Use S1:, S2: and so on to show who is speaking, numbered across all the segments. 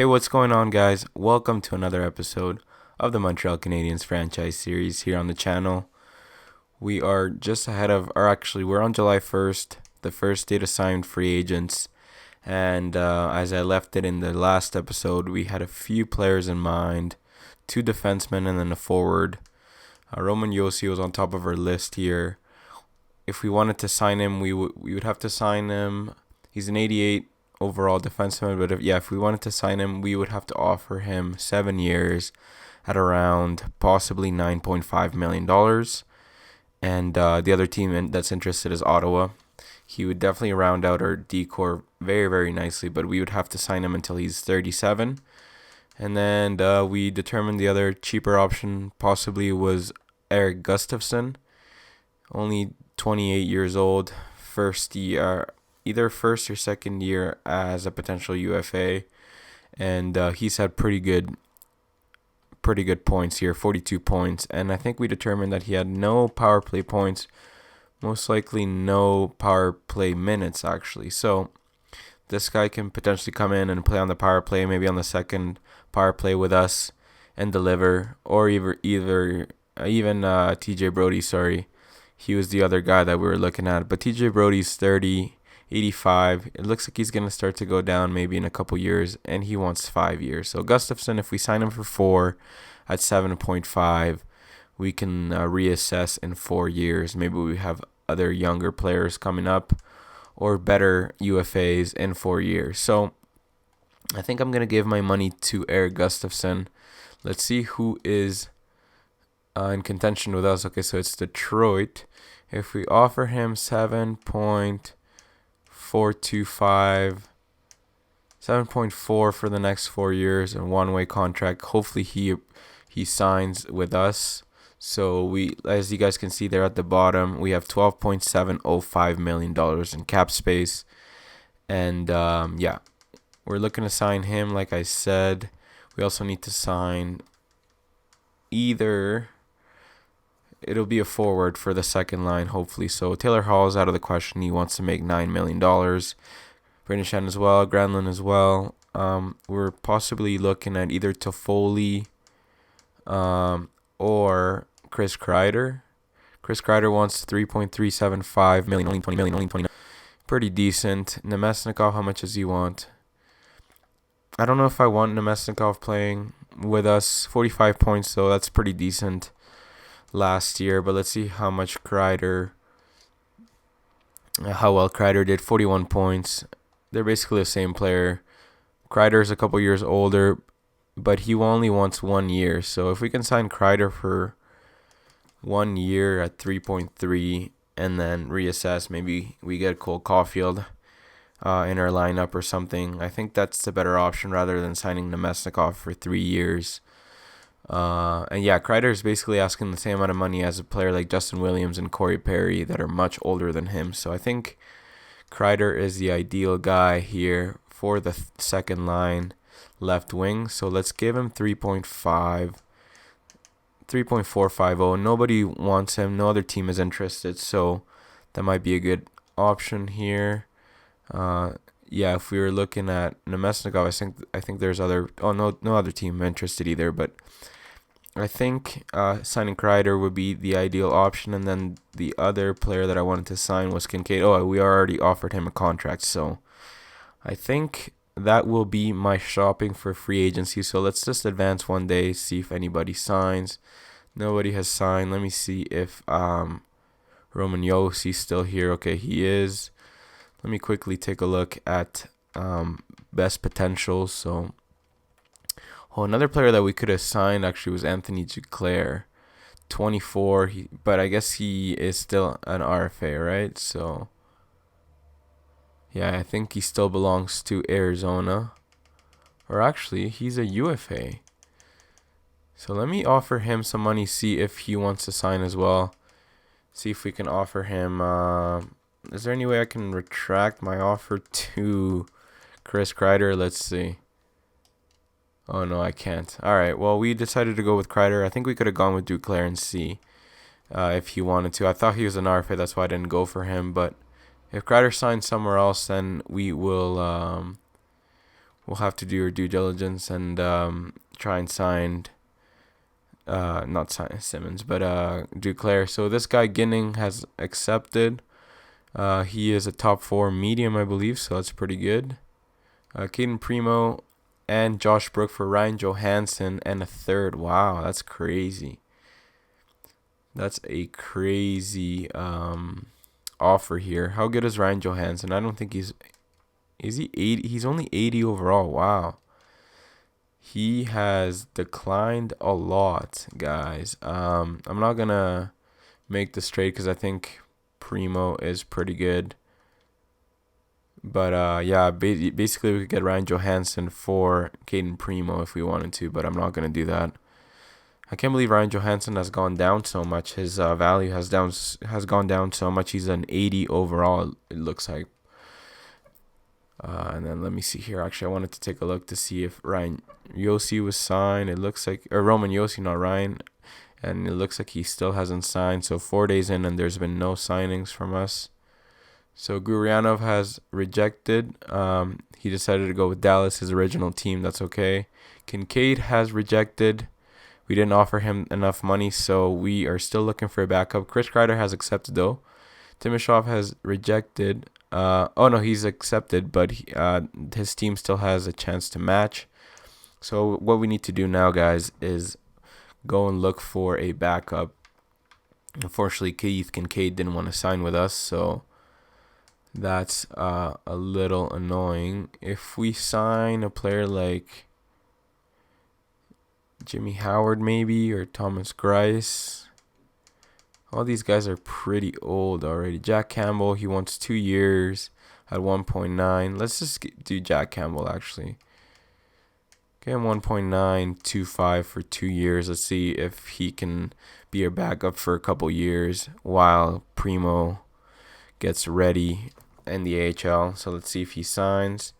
S1: Hey, what's going on, guys? Welcome to another episode of the Montreal Canadiens franchise series here on the channel. We are just ahead of, or actually, we're on July 1st, the first day to sign free agents. And as I left it in the last episode, we had a few players in mind, two defensemen and then a forward. Roman Josi was on top of our list here. If we wanted to sign him, we would have to sign him. He's an 88 overall defenseman, but if we wanted to sign him, we would have to offer him 7 years at around possibly $9.5 million. And the other team that's interested is Ottawa. He would definitely round out our decor very, very nicely, but we would have to sign him until he's 37. And then we determined the other cheaper option possibly was Eric Gustafsson, only 28 years old, first year, either first or second year as a potential UFA, and he's had pretty good points here, 42 points, and I think we determined that he had no power play points, most likely no power play minutes actually. So this guy can potentially come in and play on the power play, maybe on the second power play with us, and deliver, or even TJ Brody. Sorry, he was the other guy that we were looking at, but TJ Brody's 30. 85. It looks like he's going to start to go down maybe in a couple years, and he wants 5 years. So Gustafsson, if we sign him for 4 at 7.5, we can reassess in 4 years. Maybe we have other younger players coming up or better UFAs in 4 years. So I think I'm going to give my money to Eric Gustafsson. Let's see who is in contention with us. Okay, so it's Detroit. If we offer him 7.4 for the next 4 years, and one-way contract. Hopefully he signs with us. So we, as you guys can see there at the bottom, we have $12.705 million in cap space, and we're looking to sign him. Like I said, we also need to sign it'll be a forward for the second line, hopefully. So Taylor Hall is out of the question. He wants to make $9 million. Brandon Shannon as well. Granlund as well. We're possibly looking at either Toffoli or Chris Kreider. Chris Kreider wants $3.375 million, only $20 million. Pretty decent. Nemesnikov, how much does he want? I don't know if I want Nemesnikov playing with us. 45 points, though. That's pretty decent last year, but let's see how well Kreider did. 41 points. They're basically the same player. Kreider's a couple years older, but he only wants 1 year. So if we can sign Kreider for 1 year at 3.3 and then reassess, maybe we get Cole Caulfield in our lineup or something. I think that's the better option rather than signing Nemesnikov for 3 years. Kreider is basically asking the same amount of money as a player like Justin Williams and Corey Perry that are much older than him. So I think Kreider is the ideal guy here for the second line left wing. So let's give him 3.450. Nobody wants him. No other team is interested. So that might be a good option here. If we were looking at Nemesnikov, I think there's no other team interested either, but I think signing Kreider would be the ideal option, and then the other player that I wanted to sign was Kincaid. We already offered him a contract, so I think that will be my shopping for free agency. So let's just advance one day, see if anybody signs. Nobody has signed. Let me see if Roman Josi's still here. Okay, he is. Let me quickly take a look at best potential. So, another player that we could have signed actually was Anthony Duclair, 24. But I guess he is still an RFA, right? So, I think he still belongs to Arizona. Or actually, he's a UFA. So let me offer him some money, see if he wants to sign as well. See if we can offer him. Is there any way I can retract my offer to Chris Kreider? Let's see. Oh, no, I can't. All right, well, we decided to go with Kreider. I think we could have gone with Duclair and see if he wanted to. I thought he was an RFA, that's why I didn't go for him. But if Kreider signs somewhere else, then we'll we'll have to do your due diligence and try and sign, not sign Simmons, but Duclair. So this guy Ginning has accepted. He is a top 4 medium, I believe, so that's pretty good. Caden Primo and Josh Brook for Ryan Johansson and a third. Wow, that's crazy. That's a crazy offer here. How good is Ryan Johansson? I don't think he's... Is he 80? He's only 80 overall. Wow. He has declined a lot, guys. I'm not going to make this trade because I think Primo is pretty good. But yeah, basically we could get Ryan Johansson for Caden Primo if we wanted to, but I'm not going to do that. I can't believe Ryan Johansson has gone down so much. His value has gone down so much. He's an 80 overall, it looks like. And then let me see here. Actually, I wanted to take a look to see if Ryan Yossi was signed. It looks like, or Roman Yossi, not Ryan. And it looks like he still hasn't signed. So 4 days in and there's been no signings from us. So Gurianov has rejected. He decided to go with Dallas, his original team. That's okay. Kincaid has rejected. We didn't offer him enough money, so we are still looking for a backup. Chris Kreider has accepted, though. Timashov has rejected. Oh, no, he's accepted, but his team still has a chance to match. So what we need to do now, guys, is go and look for a backup. Unfortunately, Keith Kincaid didn't want to sign with us, so that's a little annoying. If we sign a player like Jimmy Howard maybe, or Thomas Grice. All these guys are pretty old already. Jack Campbell, he wants 2 years at 1.9. Let's just do Jack Campbell, actually. Get him 1.925 for 2 years. Let's see if he can be a backup for a couple years while Primo gets ready in the AHL. So let's see if he signs.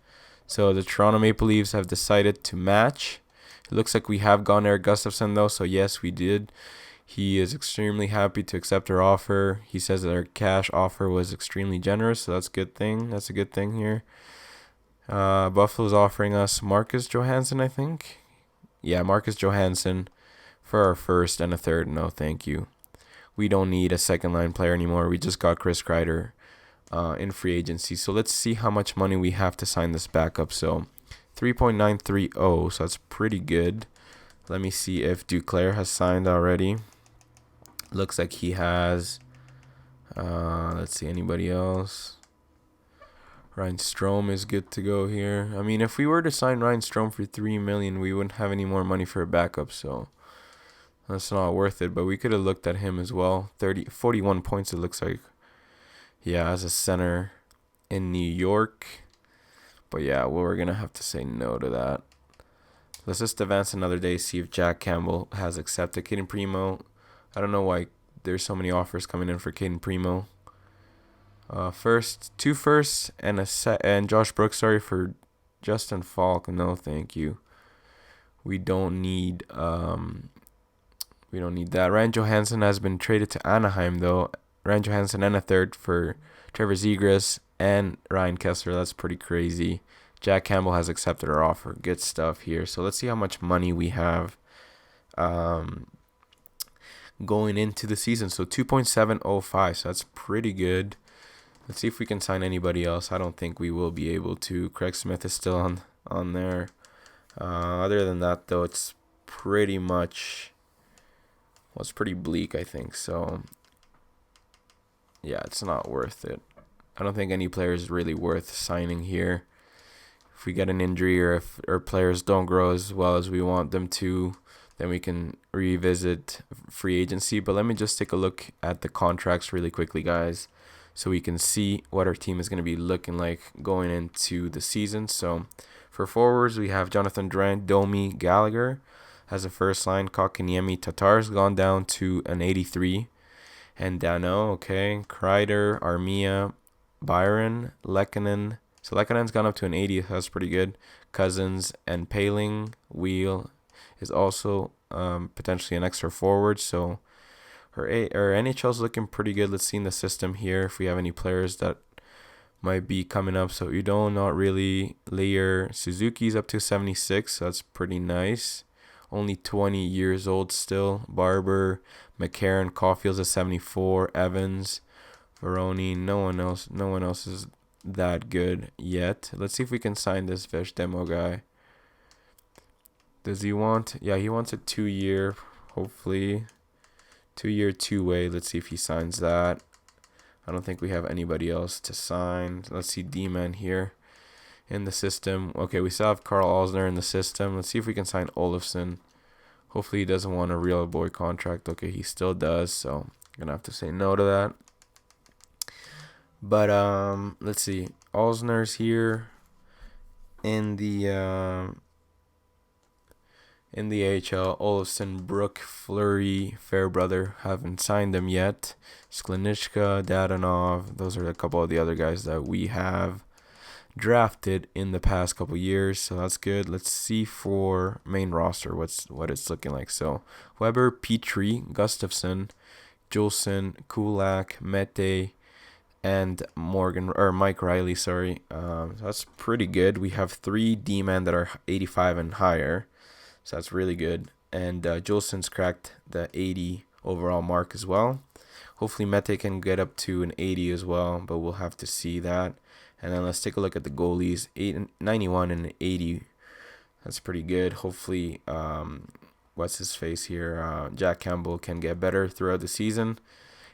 S1: So the Toronto Maple Leafs have decided to match. It looks like we have gone Eric Gustafsson, though, so yes, we did. He is extremely happy to accept our offer. He says that our cash offer was extremely generous, so that's a good thing. That's a good thing here. Buffalo's offering us Marcus Johansson, I think. Yeah, Marcus Johansson for our first and a third. No, thank you. We don't need a second-line player anymore. We just got Chris Kreider in free agency. So let's see how much money we have to sign this backup. So 3.930, so that's pretty good. Let me see if Duclair has signed already. Looks like he has. Let's see, anybody else? Ryan Strome is good to go here. I mean, if we were to sign Ryan Strome for $3 million, we wouldn't have any more money for a backup, so that's not worth it. But we could have looked at him as well. 41 points, it looks like. Yeah, as a center in New York. But yeah, well, we're going to have to say no to that. Let's just advance another day, see if Jack Campbell has accepted. Caden Primo, I don't know why there's so many offers coming in for Caden Primo. Two firsts and Josh Brooks, for Justin Falk. No, thank you. We don't need that. Ryan Johansson has been traded to Anaheim, though. Ryan Johansson and a third for Trevor Zegras and Ryan Kessler. That's pretty crazy. Jack Campbell has accepted our offer. Good stuff here. So let's see how much money we have going into the season. So 2.705. So that's pretty good. Let's see if we can sign anybody else. I don't think we will be able to. Craig Smith is still on there. Other than that, though, it's pretty much... Well, it's pretty bleak, I think. So, yeah, it's not worth it. I don't think any player is really worth signing here. If we get an injury or if our players don't grow as well as we want them to, then we can revisit free agency. But let me just take a look at the contracts really quickly, guys, so we can see what our team is going to be looking like going into the season. So for forwards, we have Jonathan Durant, Domi, Gallagher as a first line. Kotkaniemi, Tatar's gone down to an 83. And Dano, okay. Kreider, Armia, Byron, Lehkonen. So Lekkonen's gone up to an 80. That's pretty good. Cousins and Paling. Wheel is also potentially an extra forward. So our NHL's looking pretty good. Let's see in the system here if we have any players that might be coming up. So Udon, not really. Layer Suzuki's up to 76. So that's pretty nice. Only 20 years old still. Barber, McCarron, Caulfield's at 74. Evans, Veroni. No one else is that good yet. Let's see if we can sign this Vesh demo guy. Does he want? Yeah, he wants a 2-year. Hopefully, 2-year, 2-way. Let's see if he signs that. I don't think we have anybody else to sign. Let's see D-Man here in the system. Okay, we still have Carl Alsner in the system. Let's see if we can sign Olofsson. Hopefully he doesn't want a real boy contract. Okay, he still does, so I'm gonna have to say no to that. But let's see. Alsner's here in the AHL. Olofsson, Brook, Fleury, Fairbrother haven't signed them yet. Sklenishka, Dadanov, those are a couple of the other guys that we have drafted in the past couple years, so that's good. Let's see for main roster what it's looking like. So Weber, Petrie, Gustafsson, Juleson, Kulak, Mete, and Mike Riley. That's pretty good. We have 3 D-men that are 85 and higher, so that's really good. And Juleson's cracked the 80 overall mark as well. Hopefully Mete can get up to an 80 as well, but we'll have to see that. And then let's take a look at the goalies. 91 and 80. That's pretty good. Hopefully, what's his face here? Jack Campbell can get better throughout the season.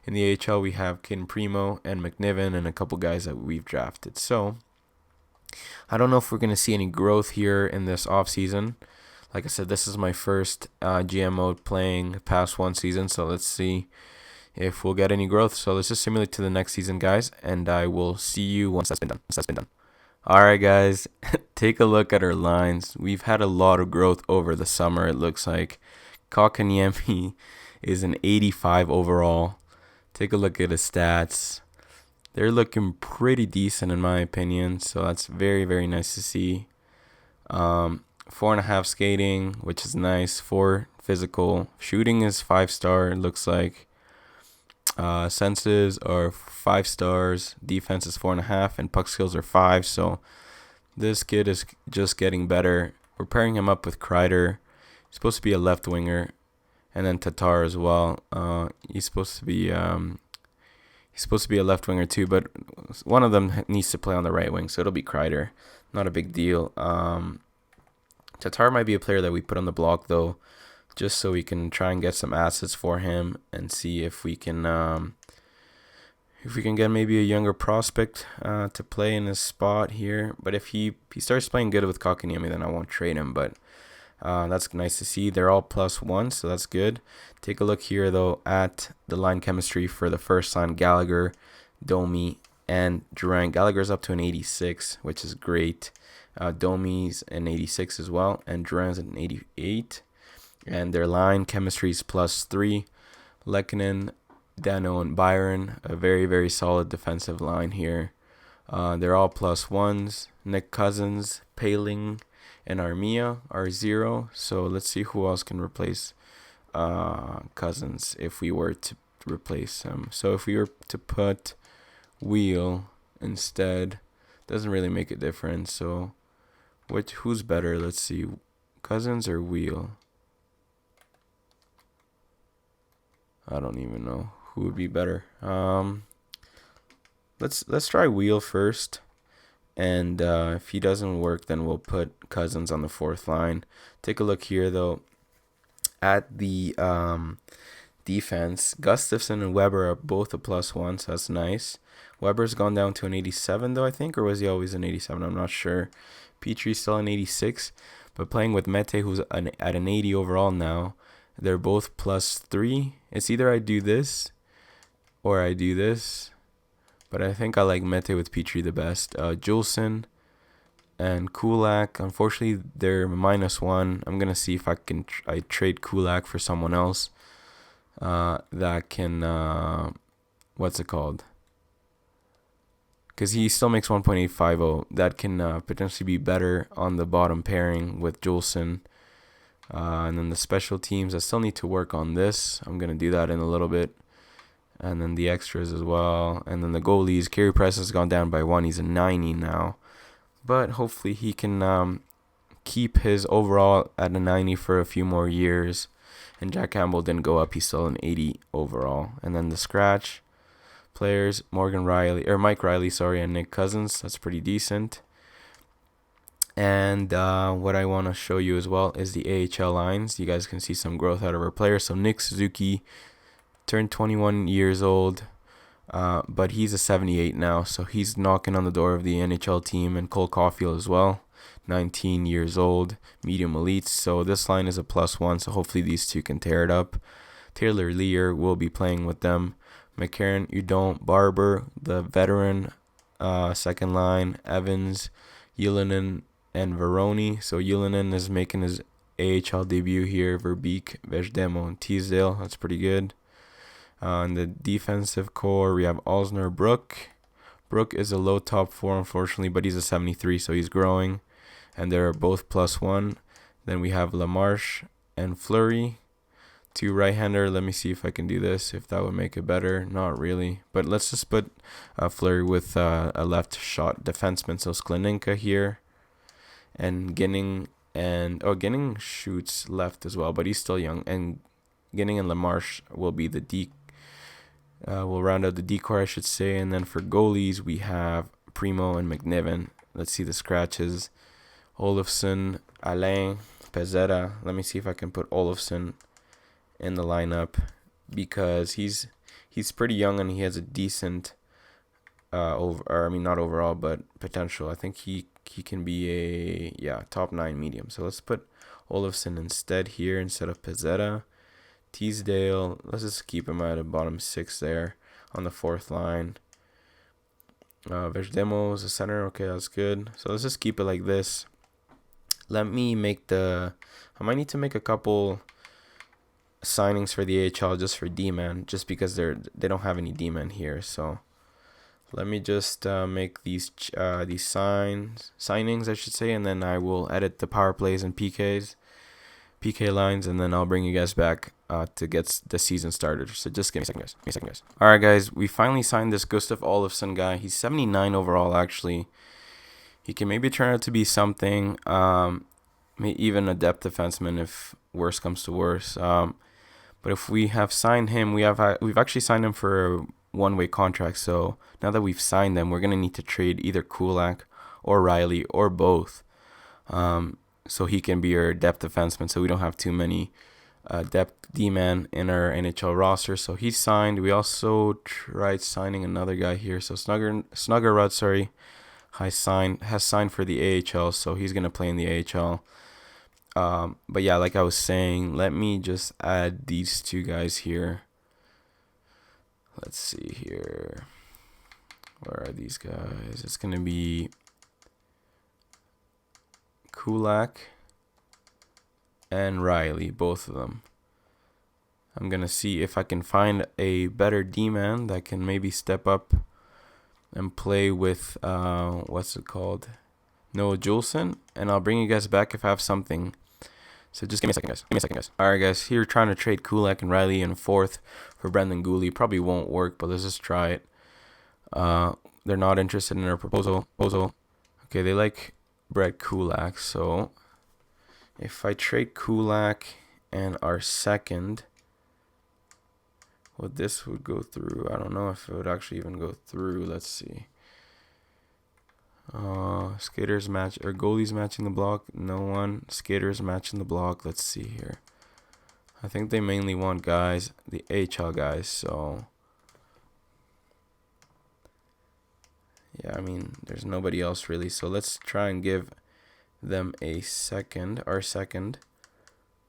S1: In the AHL, we have Kin Primo and McNiven and a couple guys that we've drafted. So, I don't know if we're going to see any growth here in this offseason. Like I said, this is my first GM mode playing past one season. So, let's see if we'll get any growth. So let's just simulate to the next season, guys, and I will see you once that's been done. All right, guys, take a look at our lines. We've had a lot of growth over the summer, it looks like. Kakaniemi is an 85 overall. Take a look at his stats. They're looking pretty decent in my opinion, so that's very, very nice to see. 4.5 skating, which is nice. 4 physical. Shooting is 5-star, it looks like. Senses are 5 stars, defense is 4.5, and puck skills are 5. So this kid is just getting better. We're pairing him up with Kreider. He's supposed to be a left winger, and then Tatar as well. He's supposed to be a left winger too, but one of them needs to play on the right wing, so it'll be Kreider. Not a big deal. Tatar might be a player that we put on the block though, just so we can try and get some assets for him and see if we can get maybe a younger prospect to play in his spot here. But if he starts playing good with Kakaniemi, then I won't trade him. But that's nice to see. They're all +1, so that's good. Take a look here, though, at the line chemistry for the first line. Gallagher, Domi, and Durant. Gallagher's up to an 86, which is great. Domi's an 86 as well, and Durant's an 88. And their line chemistry is +3. Lehkonen, Dano, and Byron, a very, very solid defensive line here. They're all +1s. Nick Cousins, Paling, and Armia are 0. So let's see who else can replace Cousins if we were to replace him. So if we were to put Wheel instead, doesn't really make a difference. So who's better? Let's see, Cousins or Wheel? I don't even know who would be better. Let's try Wheel first, and if he doesn't work, then we'll put Cousins on the 4th line. Take a look here though at the defense. Gustafsson and Weber are both a +1, so that's nice. Weber's gone down to an 87 though, I think, or was he always an 87? I'm not sure. Petrie's still an 86, but playing with Mete, who's at an 80 overall now. They're both +3. It's either I do this or I do this, but I think I like Mete with Petrie the best. Juleson and Kulak, unfortunately, they're -1. I'm going to see if I trade Kulak for someone else that can, what's it called? Because he still makes 1.850. That can potentially be better on the bottom pairing with Juleson. And then the special teams, I still need to work on this. I'm going to do that in a little bit. And then the extras as well. And then the goalies, Carey Price has gone down by 1. He's a 90 now. But hopefully he can keep his overall at a 90 for a few more years. And Jack Campbell didn't go up. He's still an 80 overall. And then the scratch players, Mike Riley, and Nick Cousins. That's pretty decent. And what I want to show you as well is the AHL lines. You guys can see some growth out of our players. So Nick Suzuki turned 21 years old, but he's a 78 now. So he's knocking on the door of the NHL team. And Cole Caulfield as well, 19 years old, medium elites. So this line is a +1. So hopefully these two can tear it up. Taylor Lear will be playing with them. McCarron, Udon, Barber, the veteran, second line, Evans, Yelenen, and Veroni. So Yelenen is making his AHL debut here. Verbeek, Vejdemo, and Teasdale. That's pretty good. In the defensive core, we have Alsner, Brook. Brook is a low top 4, unfortunately, but he's a 73, so he's growing. And they're both +1. Then we have Lamarche and Fleury. 2 right-hander. Let me see if I can do this, if that would make it better. Not really. But let's just put Fleury with a left shot defenseman. So Skleninka here. And Ginning Ginning shoots left as well, but he's still young. And Ginning and Lamarche will be the we'll round out the decor, I should say. And then for goalies, we have Primo and McNiven. Let's see the scratches. Olofsson, Alain, Pezzetta. Let me see if I can put Olofsson in the lineup, because he's pretty young and he has a decent not overall, but potential. I think he can be a top 9 medium. So let's put Olofsson instead here instead of Pezzetta. Teasdale, let's just keep him at a bottom 6 there on the 4th line. Vejdemo is a center. Okay, that's good. So let's just keep it like this. Let me I might need to make a couple signings for the AHL just for D-man, just because they don't have any D-man here. So let me just make these signings, I should say, and then I will edit the power plays and PK lines, and then I'll bring you guys back to get the season started. So just give me a second, guys. All right, guys, we finally signed this Gustav Olofsson guy. He's 79 overall, actually. He can maybe turn out to be something, even a depth defenseman if worse comes to worse. But if we have signed him, we've actually signed him for a one-way contract. So now that we've signed them, we're gonna need to trade either Kulak or Riley or both, so he can be our depth defenseman. So we don't have too many depth D-man in our NHL roster. So he's signed. We also tried signing another guy here. So Snuggerud, has signed for the AHL. So he's gonna play in the AHL. But yeah, like I was saying, let me just add these two guys here. Let's see here. Where are these guys? It's going to be Kulak and Riley, both of them. I'm going to see if I can find a better D-man that can maybe step up and play with, Noah Juleson. And I'll bring you guys back if I have something. So just give me a second, guys. All right, guys. Here, trying to trade Kulak and Riley in 4th for Brendan Gooley. Probably won't work, but let's just try it. They're not interested in our proposal. Okay, they like Brett Kulak. So if I trade Kulak and our second, this would go through. I don't know if it would actually even go through. Let's see. Skaters match or goalies matching the block. No one. Skaters matching the block. Let's see here. I think they mainly want guys, the AHL guys. So yeah, I mean, there's nobody else really. So let's try and give them our second.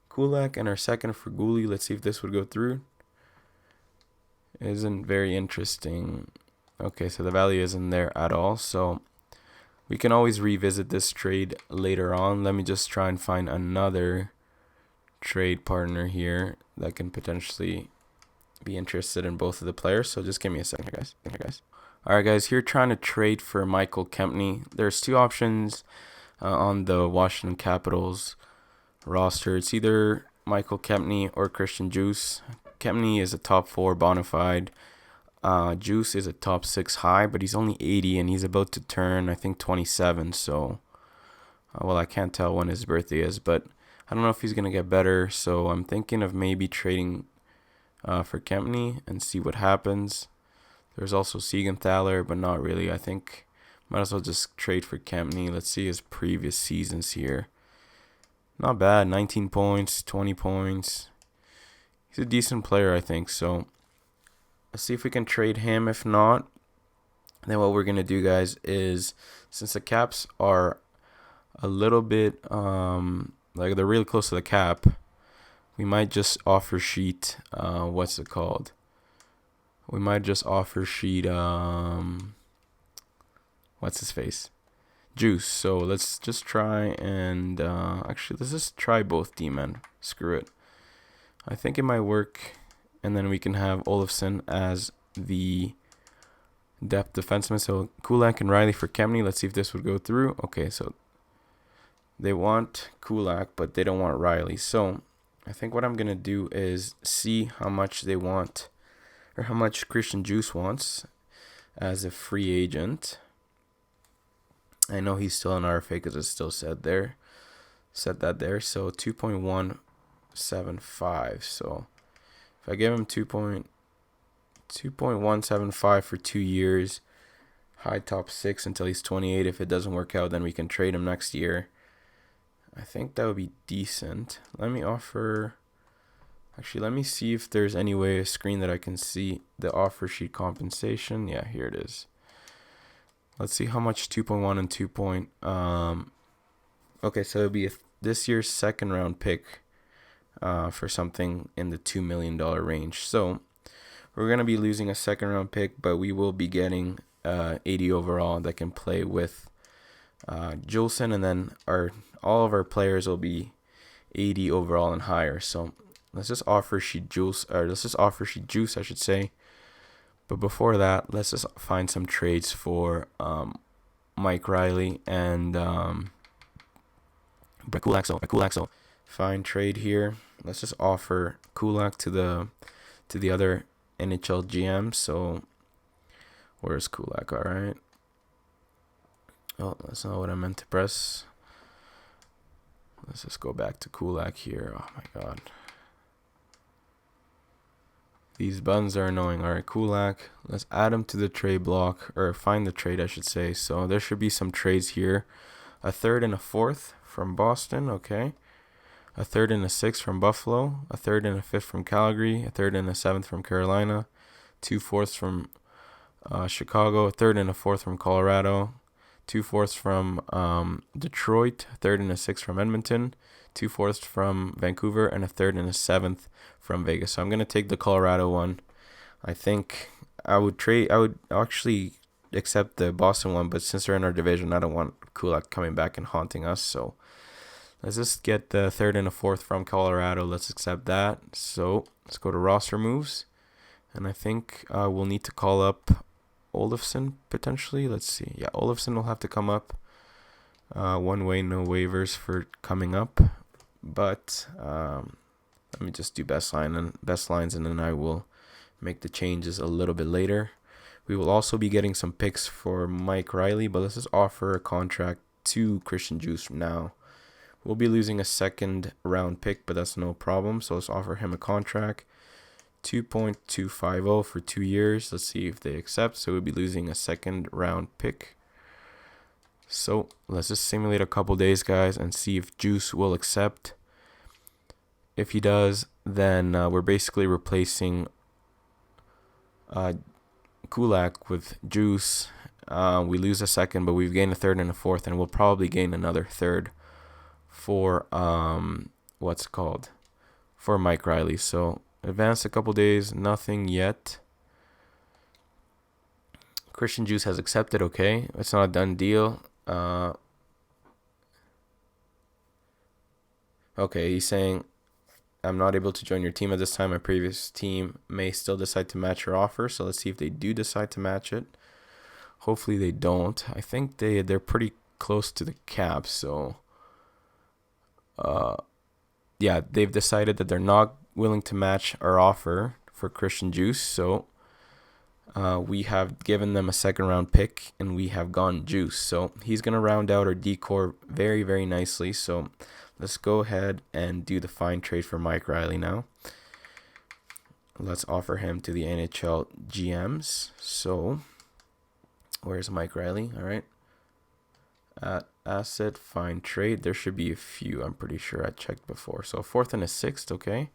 S1: Kulak and our second for Gooley. Let's see if this would go through. Isn't very interesting. Okay, so the value isn't there at all. So we can always revisit this trade later on. Let me just try and find another trade partner here that can potentially be interested in both of the players. So just give me a second here, guys. All right, guys, here trying to trade for Michael Kempney. There's 2 options on the Washington Capitals roster. It's either Michael Kempney or Christian Juice. Kempney is a top 4 bona fide Juice is a top 6 high, but he's only 80 and he's about to turn, I think, 27. So, well, I can't tell when his birthday is, but I don't know if he's going to get better. So I'm thinking of maybe trading for Kempney and see what happens. There's also Siegenthaler, but not really. I think might as well just trade for Kempney. Let's see his previous seasons here. Not bad. 19 points, 20 points. He's a decent player, I think. So let's see if we can trade him. If not, then what we're going to do, guys, is since the caps are a little bit, like they're really close to the cap, we might just offer sheet, what's it called? We might just offer sheet, what's his face? Juice. So let's just try and, actually, let's just try both D-men. Screw it. I think it might work. And then we can have Olofsson as the depth defenseman. So Kulak and Riley for Kempney. Let's see if this would go through. Okay, so they want Kulak, but they don't want Riley. So I think what I'm going to do is see how much they want, or how much Christian Juice wants as a free agent. I know he's still an RFA because it's still said that there. So 2.175. So if I give him 2.175 for 2 years, high top 6 until he's 28. If it doesn't work out, then we can trade him next year. I think that would be decent. Let me see if there's any way, a screen that I can see the offer sheet compensation. Yeah, here it is. Let's see how much 2.1 and 2. Okay, so it'll be this year's second round pick for something in the $2 million range. So we're going to be losing a second round pick, but we will be getting 80 overall that can play with Juleson, and then all of our players will be 80 overall and higher. So let's just offer sheet Juice, I should say. But before that, let's just find some trades for Mike Riley and Kulak. So find trade here. Let's just offer Kulak to the other NHL GM. So where's Kulak? All right. Oh, that's not what I meant to press. Let's just go back to Kulak here. Oh my god. These buttons are annoying. All right, Kulak. Let's add him to the trade block, or find the trade, I should say. So there should be some trades here. A third and a fourth from Boston. Okay. A third and a sixth from Buffalo. A third and a fifth from Calgary. A third and a seventh from Carolina. 2 fourths from Chicago. A third and a fourth from Colorado. 2 fourths from Detroit. A third and a sixth from Edmonton. 2 fourths from Vancouver, and a third and a seventh from Vegas. So I'm gonna take the Colorado one. I think I would actually accept the Boston one, but since they're in our division, I don't want Kulak coming back and haunting us. So let's just get the third and a fourth from Colorado. Let's accept that. So let's go to roster moves, and I think we'll need to call up Olofsson potentially. Let's see. Yeah, Olofsson will have to come up. One way, no waivers for coming up. But let me just do best lines, and then I will make the changes a little bit later. We will also be getting some picks for Mike Riley, but let's just offer a contract to Christian Juice now. We'll be losing a second round pick, but that's no problem. So let's offer him a contract. 2.250 for 2 years. Let's see if they accept. So we'll be losing a second round pick. So let's just simulate a couple days, guys, and see if Juice will accept. If he does, then we're basically replacing Kulak with Juice. We lose a second, but we've gained a third and a fourth, and we'll probably gain another third for for Mike Riley. So advanced a couple days, nothing yet. Christian Juice has accepted. Okay, it's not a done deal. Okay, he's saying, I'm not able to join your team at this time. My previous team may still decide to match your offer. So let's see if they do decide to match it. Hopefully they don't. I think they're pretty close to the cap. So, yeah, they've decided that they're not willing to match our offer for Christian Juice. So we have given them a second round pick, and we have gone juice. So he's going to round out our decor very, very nicely. So let's go ahead and do the fine trade for Mike Riley now. Let's offer him to the NHL GMs. So where's Mike Riley? All right. Asset, fine trade. There should be a few. I'm pretty sure I checked before. So 4th and a 6th, okay.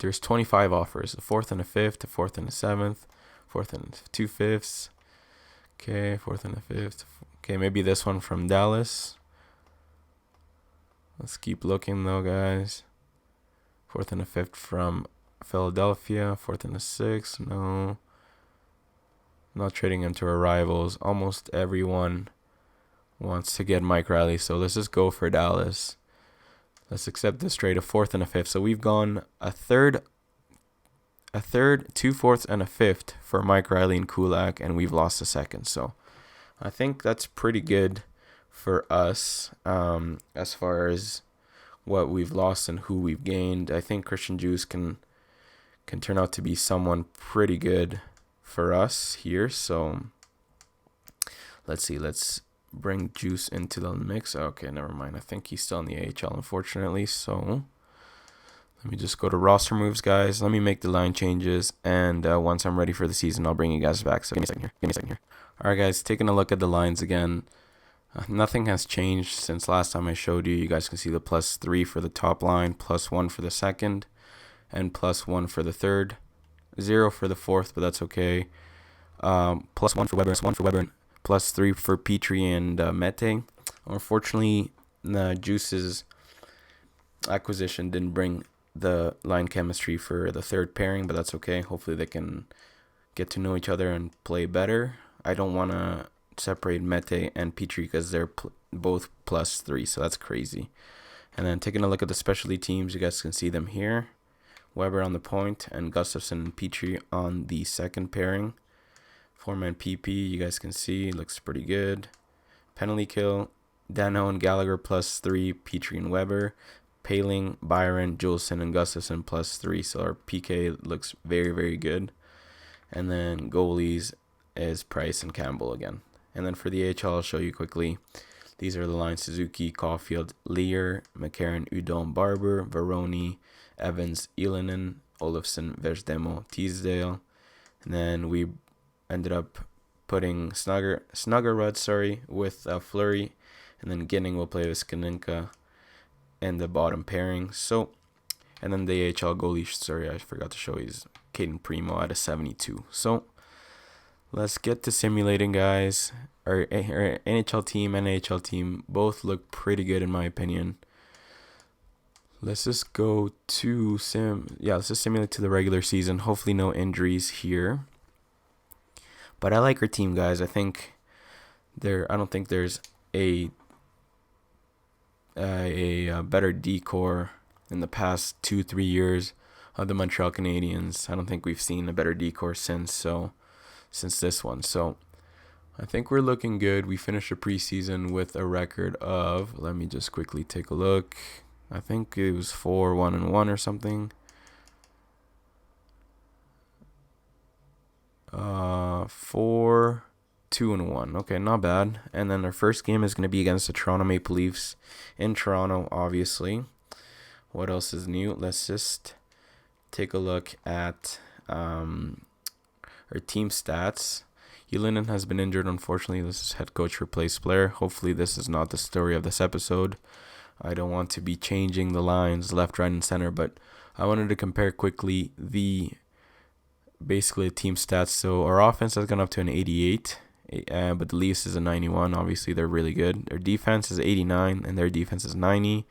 S1: There's 25 offers. A 4th and a 5th, a 4th and a 7th, 4th and 2/5. Okay, 4th and a 5th. Okay, maybe this one from Dallas. Let's keep looking though, guys. 4th and a 5th from Philadelphia. 4th and a 6th. No. Not trading him to our rivals. Almost everyone wants to get Mike Riley, so let's just go for Dallas. Let's accept this trade, a 4th and a 5th. So we've gone a third, 2/4, and a 5th for Mike Riley and Kulak, and we've lost a 2nd. So I think that's pretty good for us as far as what we've lost and who we've gained. I think Christian Juice can turn out to be someone pretty good for us here. So let's see. Let's bring Juice into the mix. Okay, never mind. I think he's still in the AHL, unfortunately. So let me just go to roster moves, guys. Let me make the line changes, and once I'm ready for the season, I'll bring you guys back. So give me a second here. All right, guys, taking a look at the lines again. Nothing has changed since last time I showed you. You guys can see the +3 for the top line, +1 for the second, and +1 for the third. 0 for the fourth, but that's okay. +1 for Weber, +3 for Petrie and Mete. Unfortunately, Juice's acquisition didn't bring the line chemistry for the third pairing, but that's okay. Hopefully they can get to know each other and play better. I don't want to separate Mete and Petrie because they're both +3, so that's crazy. And then taking a look at the specialty teams, you guys can see them here. Weber on the point and Gustafsson and Petrie on the second pairing. Four-man PP, you guys can see, looks pretty good. Penalty kill, Dano and Gallagher +3, Petrie and Weber. Paling, Byron, Juleson, and Gustafsson +3. So our PK looks very, very good. And then goalies is Price and Campbell again. And then for the AHL, I'll show you quickly. These are the lines: Suzuki, Caulfield, Lear, McCarron, Udon, Barber, Veroni, Evans, Elinen, Olofsson, Versdemo, Teasdale. And then we ended up putting Snuggerud, with Fleury. And then Ginning will play with Skaninka in the bottom pairing. So, and then the AHL goalie, I forgot to show you, is Caden Primo at a 72. So, let's get to simulating, guys. Our NHL team and AHL team both look pretty good in my opinion. Let's just go to let's just simulate to the regular season. Hopefully no injuries here. But I like our team, guys. I don't think there's a better decor in the past 2-3 years of the Montreal Canadiens. I don't think we've seen a better decor since this one. So I think we're looking good. We finished the preseason with a record of, let me just quickly take a look. I think it was 4-1-1 or something. 4-2-1. Okay, not bad. And then our first game is going to be against the Toronto Maple Leafs in Toronto, obviously. What else is new? Let's just take a look at our team stats. Elinen has been injured, unfortunately. This is head coach replaced player. Hopefully this is not the story of this episode. I don't want to be changing the lines left, right, and center, but I wanted to compare quickly basically team stats. So our offense has gone up to an 88, but the Leafs is a 91. Obviously, they're really good. Their defense is 89, and their defense is 90,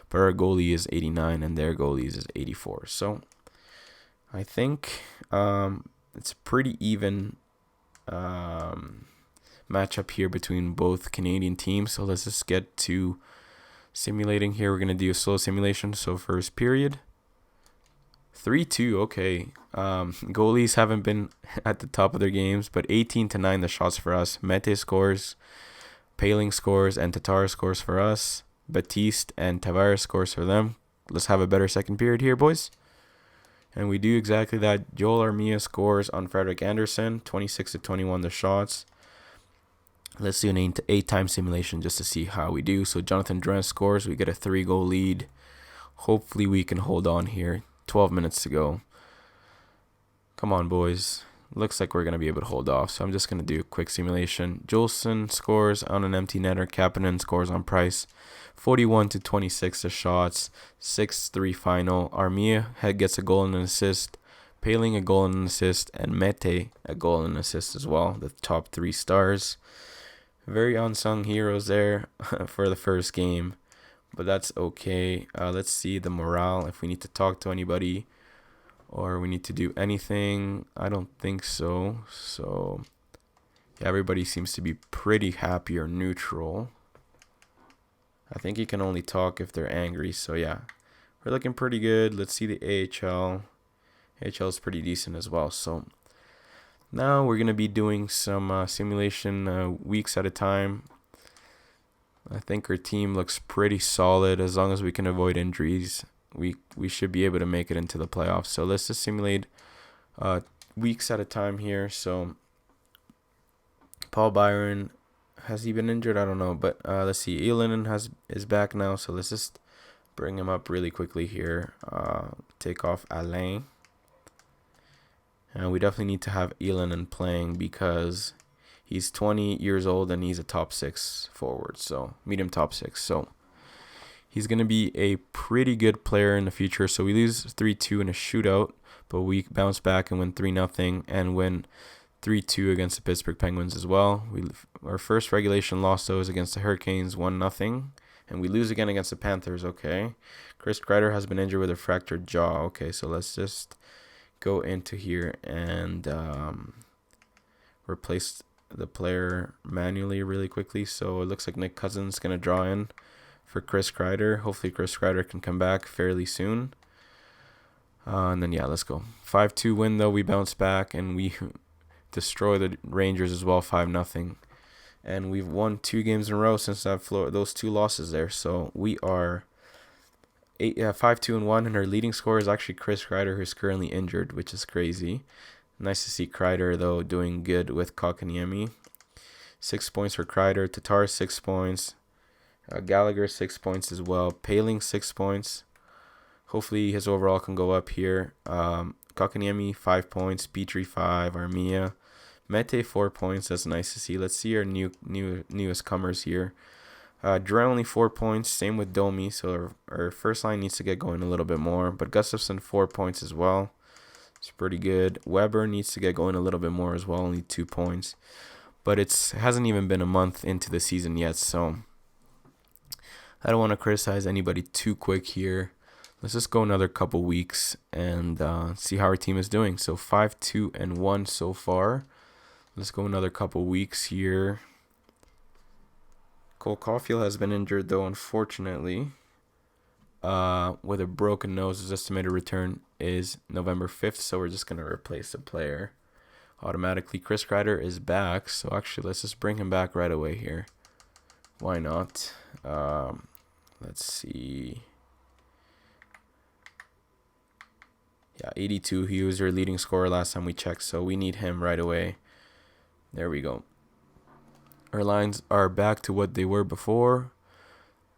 S1: but our goalie is 89, and their goalies is 84. So I think it's pretty even matchup here between both Canadian teams. So let's just get to simulating here. We're going to do a slow simulation. So first period, 3-2. Okay. Goalies haven't been at the top of their games, but 18-9 the shots for us. Mete scores, Paling scores, and Tatar scores for us. Batiste and Tavares scores for them. Let's have a better second period here, boys. And we do exactly that. Joel Armia scores on Frederick Anderson, 26-21 the shots. Let's do an 8-time simulation just to see how we do. So Jonathan Dren scores. We get a 3-goal lead. Hopefully we can hold on here. 12 minutes to go. Come on, boys. Looks like we're going to be able to hold off. So I'm just going to do a quick simulation. Jolson scores on an empty netter. Kapanen scores on Price. 41-26 the shots. 6-3 final. Armia gets a goal and an assist. Paling a goal and an assist. And Mete a goal and an assist as well. The top 3 stars. Very unsung heroes there for the first game. But that's okay. Let's see the morale. If we need to talk to anybody or we need to do anything. I don't think so. So yeah, everybody seems to be pretty happy or neutral. I think you can only talk if they're angry. So yeah, we're looking pretty good. Let's see the AHL. AHL is pretty decent as well. So now we're going to be doing some simulation weeks at a time. I think our team looks pretty solid. As long as we can avoid injuries, we should be able to make it into the playoffs. So let's just simulate weeks at a time here. So Paul Byron, has he been injured? I don't know. But let's see. Elinen is back now. So let's just bring him up really quickly here. Take off Alain. And we definitely need to have Elinen playing because he's 20 years old and he's a top 6 forward. So medium top 6. So he's going to be a pretty good player in the future. So we lose 3-2 in a shootout, but we bounce back and win 3-0 and win 3-2 against the Pittsburgh Penguins as well. Our first regulation loss, though, is against the Hurricanes, 1-0. And we lose again against the Panthers, okay. Chris Kreider has been injured with a fractured jaw. Okay, so let's just go into here and replace the player manually really quickly. So it looks like Nick Cousins is going to draw in for Chris Kreider. Hopefully Chris Kreider can come back fairly soon. And then, yeah, let's go. 5-2 win, though. We bounce back, and we destroy the Rangers as well, 5-0. And we've won 2 games in a row since those 2 losses there. So we are 5-2-1, and our leading scorer is actually Chris Kreider, who's currently injured, which is crazy. Nice to see Kreider, though, doing good with Kotkaniemi. 6 points for Kreider. Tatar, 6 points. Gallagher, 6 points as well. Paling, 6 points. Hopefully his overall can go up here. Kotkaniemi, 5 points. Petrie, 5. Armia. Mete, 4 points. That's nice to see. Let's see our newest comers here. Dre only 4 points. Same with Domi. So our first line needs to get going a little bit more. But Gustafsson, 4 points as well. It's pretty good. Weber needs to get going a little bit more as well. Only 2 points. But it hasn't even been a month into the season yet. So I don't want to criticize anybody too quick here. Let's just go another couple weeks and see how our team is doing. So 5-2-1 so far. Let's go another couple weeks here. Cole Caulfield has been injured, though, unfortunately. With a broken nose. His estimated return is November 5th, so we're just going to replace the player automatically. Chris Kreider is back, so actually let's just bring him back right away here. Why not? Let's see. Yeah, 82. He was our leading scorer last time we checked, so we need him right away. There we go. Our lines are back to what they were before.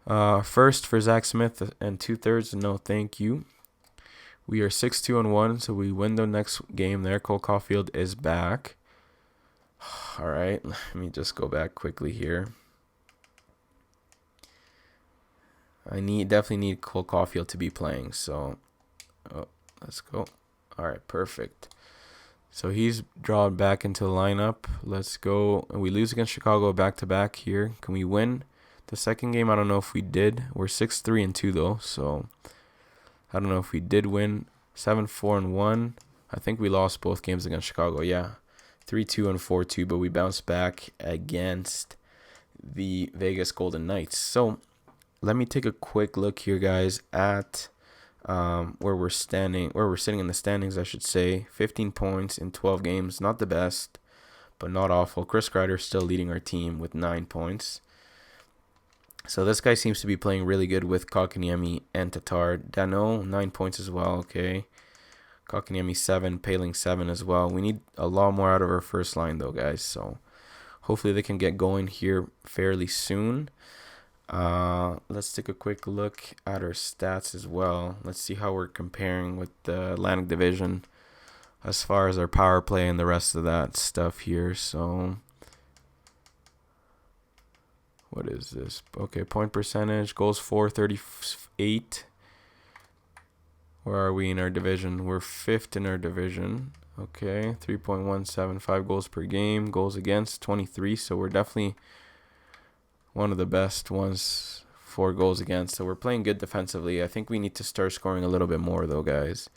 S1: First for Zach Smith and 2/3. No, thank you. We are 6-2-1, so we win the next game there. Cole Caulfield is back. All right, let me just go back quickly here. I definitely need Cole Caulfield to be playing. So, let's go. All right, perfect. So he's drawn back into the lineup. Let's go. We lose against Chicago back-to-back here. Can we win the second game? I don't know if we did. We're 6-3-2 though, so I don't know if we did win. 7-4-1. I think we lost both games against Chicago. Yeah, 3-2 and 4-2, but we bounced back against the Vegas Golden Knights. So let me take a quick look here, guys, at where we're sitting in the standings, I should say. 15 points in 12 games. Not the best, but not awful. Chris Kreider still leading our team with 9 points. So this guy seems to be playing really good with Kotkaniemi and Tatar. Dano, 9 points as well, okay. Kotkaniemi 7, Paling 7 as well. We need a lot more out of our first line though, guys. So hopefully they can get going here fairly soon. Let's take a quick look at our stats as well. Let's see how we're comparing with the Atlantic Division as far as our power play and the rest of that stuff here. So what is this? Okay, point percentage, goals for 38. Where are we in our division? We're 5th in our division. Okay, 3.175 goals per game. Goals against 23, so we're definitely one of the best ones for goals against. So we're playing good defensively. I think we need to start scoring a little bit more though, guys.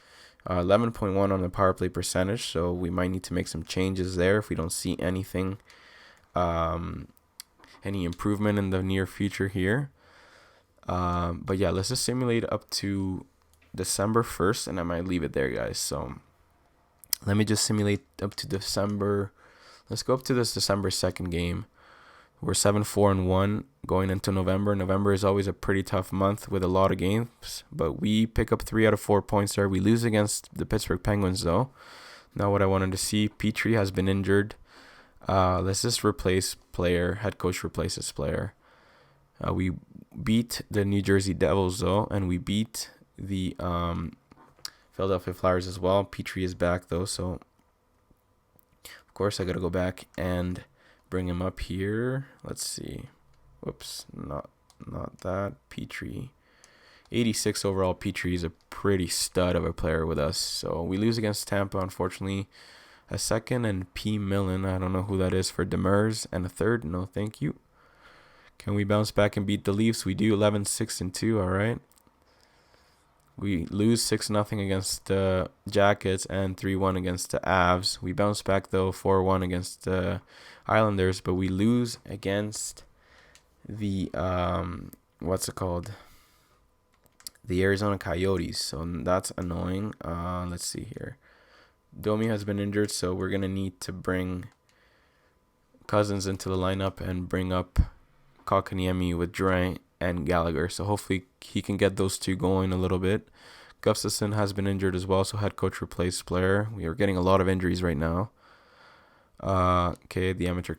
S1: 11.1 on the power play percentage, so we might need to make some changes there if we don't see anything, any improvement in the near future here. But yeah, let's just simulate up to December 1st, and I might leave it there, guys. So let me just simulate up to December. Let's go up to this December 2nd game. We're 7-4-1 going into November. November is always a pretty tough month with a lot of games, but we pick up 3 out of 4 points there. We lose against the Pittsburgh Penguins, though. Now what I wanted to see, Petrie has been injured. Let's just replace player. Head coach replaces player. We beat the New Jersey Devils, though, and we beat the Philadelphia Flyers as well. Petrie is back, though, so of course I got to go back and bring him up here. Let's see. Whoops, not that. Petrie. 86 overall. Petrie is a pretty stud of a player with us. So we lose against Tampa, unfortunately. A second and P. Millen. I don't know who that is for Demers. And a third. No, thank you. Can we bounce back and beat the Leafs? We do. 11-6-2. All right. We lose 6-0 against the Jackets and 3-1 against the Avs. We bounce back, though, 4-1 against the Islanders, but we lose against the, what's it called? The Arizona Coyotes, so that's annoying. Let's see here. Domi has been injured, so we're going to need to bring Cousins into the lineup and bring up Kotkaniemi with Durant and Gallagher. So hopefully he can get those two going a little bit. Gustafsson has been injured as well, so head coach replaced player. We are getting a lot of injuries right now. Okay, the amateur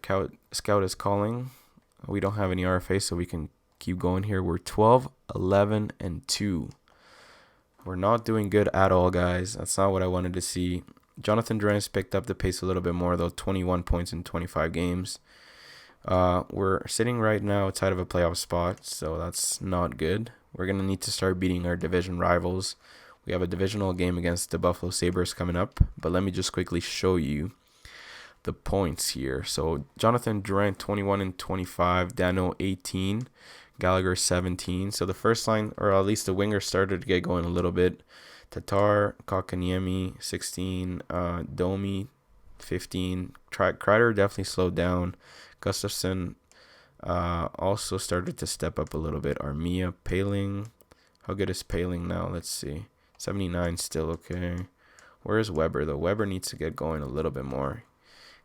S1: scout is calling. We don't have any RFA, so we can keep going here. We're 12-11-2. We're not doing good at all, guys. That's not what I wanted to see. Jonathan Durant's picked up the pace a little bit more, though. 21 points in 25 games. We're sitting right now outside of a playoff spot, so that's not good. We're going to need to start beating our division rivals. We have a divisional game against the Buffalo Sabres coming up, but let me just quickly show you the points here. So Jonathan Durant 21 and 25, Dano 18, Gallagher 17. So the first line, or at least the winger, started to get going a little bit. Tatar, Kotkaniemi 16, Domi 15. Kreider definitely slowed down. Gustafsson also started to step up a little bit. Armia, Paling. How good is Paling now? Let's see. 79 still okay. Where is Weber, though? Weber needs to get going a little bit more.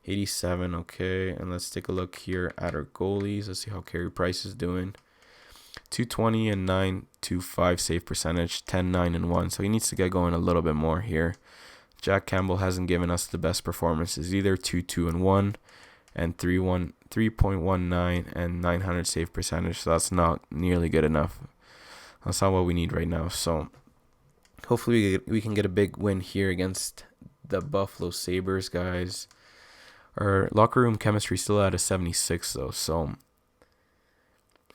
S1: 87, okay. And let's take a look here at our goalies. Let's see how Carey Price is doing. 220 and 925 save percentage, 10-9 and 1. So he needs to get going a little bit more here. Jack Campbell hasn't given us the best performances either. 2-2 and 1 and 3.19 and 900 save percentage. So that's not nearly good enough. That's not what we need right now. So hopefully we can get a big win here against the Buffalo Sabres, guys. Our locker room chemistry still at a 76, though. So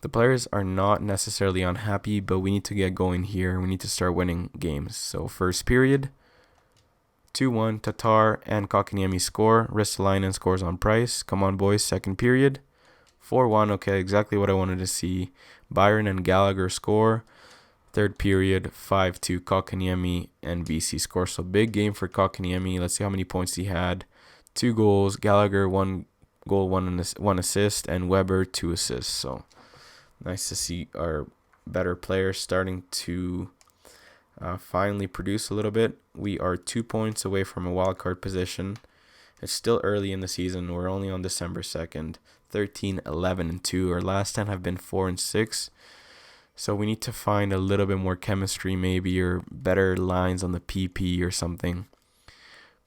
S1: the players are not necessarily unhappy, but we need to get going here. We need to start winning games. So first period, 2-1, Tatar and Kotkaniemi score. Ristolainen scores on Price. Come on, boys. Second period, 4-1. Okay, exactly what I wanted to see. Byron and Gallagher score. Third period, 5-2, Kotkaniemi and VC score. So big game for Kotkaniemi. Let's see how many points he had. 2 goals. Gallagher, 1 goal, 1 assist, and Weber 2 assists. So nice to see our better players starting to finally produce a little bit. We are 2 points away from a wild card position. It's still early in the season. We're only on December 2nd. 13-11-2. Our last 10 have been 4-6. So we need to find a little bit more chemistry, maybe, or better lines on the PP or something,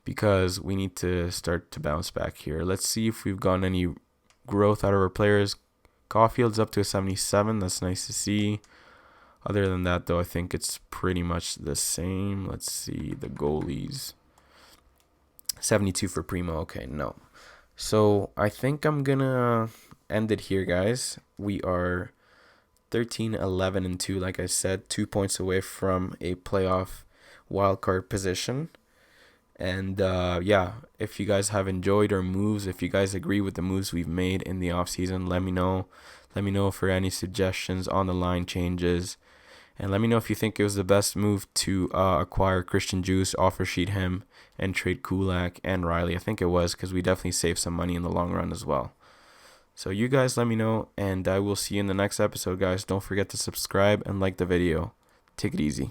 S1: because we need to start to bounce back here. Let's see if we've gotten any growth out of our players. Caulfield's up to a 77. That's nice to see. Other than that, though, I think it's pretty much the same. Let's see the goalies. 72 for Primo. Okay, no. So I think I'm going to end it here, guys. We are 13, 11, and 2, like I said, 2 points away from a playoff wildcard position. And yeah, if you guys have enjoyed our moves, if you guys agree with the moves we've made in the offseason, let me know. Let me know for any suggestions on the line changes. And let me know if you think it was the best move to acquire Christian Juice, offer sheet him, and trade Kulak and Riley. I think it was, because we definitely saved some money in the long run as well. So you guys let me know, and I will see you in the next episode, guys. Don't forget to subscribe and like the video. Take it easy.